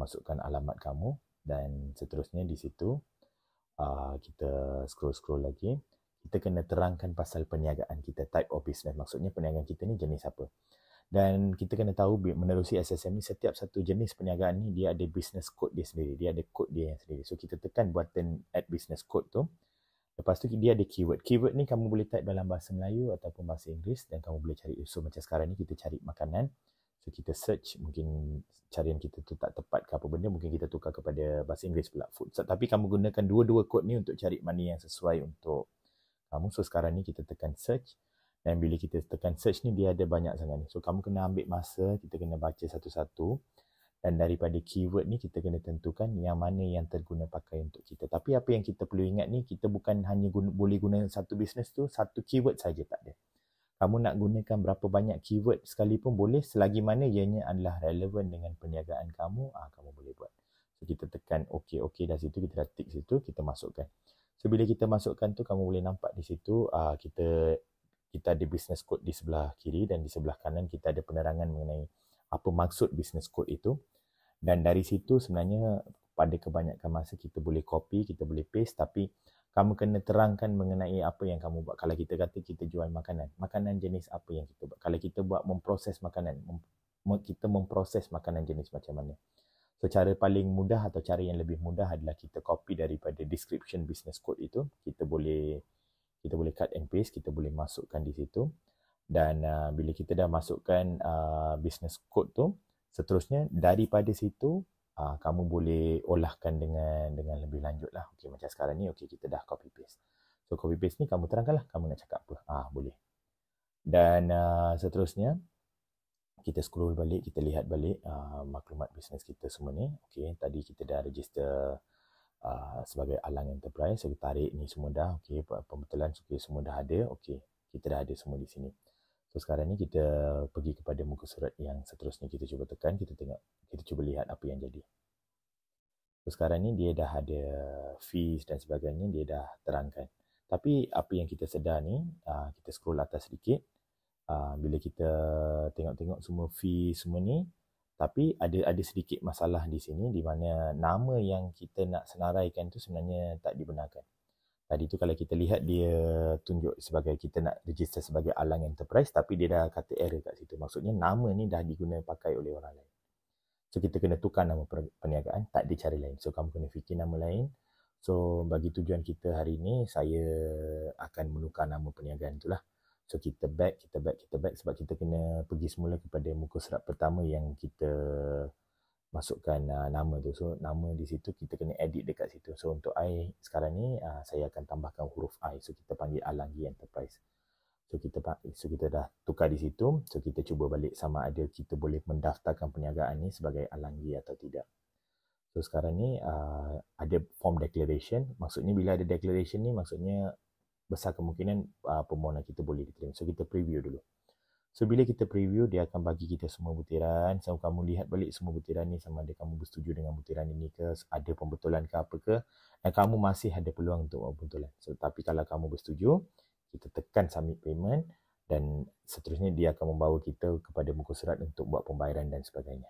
masukkan alamat kamu dan seterusnya di situ kita scroll lagi. Kita kena terangkan pasal perniagaan kita, type of business. Maksudnya perniagaan kita ni jenis apa. Dan kita kena tahu menerusi SSM ni, setiap satu jenis perniagaan ni dia ada business code dia sendiri. Dia ada kod dia yang sendiri. So kita tekan button add business code tu. Lepas tu dia ada keyword. Keyword ni kamu boleh type dalam bahasa Melayu ataupun bahasa Inggeris dan kamu boleh cari. So macam sekarang ni kita cari makanan. So kita search, mungkin carian kita tu tak tepat ke apa benda, mungkin kita tukar kepada bahasa Inggeris pula, food. Tapi kamu gunakan dua-dua kod ni untuk cari mana yang sesuai untuk kamu. So sekarang ni kita tekan search. Dan bila kita tekan search ni, dia ada banyak sangat ni. So kamu kena ambil masa, kita kena baca satu-satu. Dan daripada keyword ni, kita kena tentukan yang mana yang terguna pakai untuk kita. Tapi apa yang kita perlu ingat ni, kita bukan hanya boleh guna satu bisnes tu, satu keyword saja, tak ada. Kamu nak gunakan berapa banyak keyword sekalipun boleh, selagi mana ianya adalah relevan dengan perniagaan kamu, kamu boleh buat. So kita tekan OK dah situ, kita dah tick situ, kita masukkan. So bila kita masukkan tu, kamu boleh nampak di situ kita ada business code di sebelah kiri dan di sebelah kanan kita ada penerangan mengenai apa maksud business code itu. Dan dari situ sebenarnya pada kebanyakan masa kita boleh copy, kita boleh paste, tapi kamu kena terangkan mengenai apa yang kamu buat. Kalau kita kata kita jual makanan jenis apa yang kita buat. Kalau kita buat memproses makanan, kita memproses makanan jenis macam mana. So cara paling mudah atau cara yang lebih mudah adalah kita copy daripada description business code itu. Kita boleh cut and paste, kita boleh masukkan di situ. Dan bila kita dah masukkan business code tu, seterusnya daripada situ kamu boleh olahkan dengan lebih lanjut lah. Okay, macam sekarang ni, okay, kita dah copy paste. So copy paste ni kamu terangkan lah, kamu nak cakap apa. Boleh. Dan seterusnya, kita scroll balik, kita lihat balik maklumat bisnes kita semua ni. Okay, tadi kita dah register sebagai Alang Enterprise. So kita tarik ni semua dah. Okay, pembetulan semua dah ada. Okay, kita dah ada semua di sini. So sekarang ni kita pergi kepada muka surat yang seterusnya, kita cuba tekan, kita tengok, kita cuba lihat apa yang jadi. So sekarang ni dia dah ada fees dan sebagainya, dia dah terangkan. Tapi apa yang kita sedar ni, kita scroll atas sedikit, bila kita tengok-tengok semua fee semua ni, tapi ada sedikit masalah di sini di mana nama yang kita nak senaraikan tu sebenarnya tak dibenarkan. Tadi tu kalau kita lihat dia tunjuk sebagai kita nak register sebagai Alang Enterprise, tapi dia dah kata error kat situ. Maksudnya nama ni dah diguna pakai oleh orang lain. So kita kena tukar nama perniagaan, tak ada cara lain. So kamu kena fikir nama lain. So bagi tujuan kita hari ni, saya akan menukar nama perniagaan tu lah. So kita back sebab kita kena pergi semula kepada muka surat pertama yang kita masukkan nama tu. So nama di situ kita kena edit dekat situ. So untuk I sekarang ni saya akan tambahkan huruf I. So kita panggil Alang Enterprise. So kita dah tukar di situ. So kita cuba balik sama ada kita boleh mendaftarkan perniagaan ni sebagai Alang atau tidak. So sekarang ni ada form declaration. Maksudnya bila ada declaration ni, maksudnya besar kemungkinan permohonan kita boleh diterima. So kita preview dulu. So bila kita preview, dia akan bagi kita semua butiran. So kamu lihat balik semua butiran ni, sama ada kamu bersetuju dengan butiran ini ke, ada pembetulan ke apa ke, dan kamu masih ada peluang untuk pembetulan. So tapi kalau kamu bersetuju, kita tekan submit payment dan seterusnya dia akan membawa kita kepada muka surat untuk buat pembayaran dan sebagainya.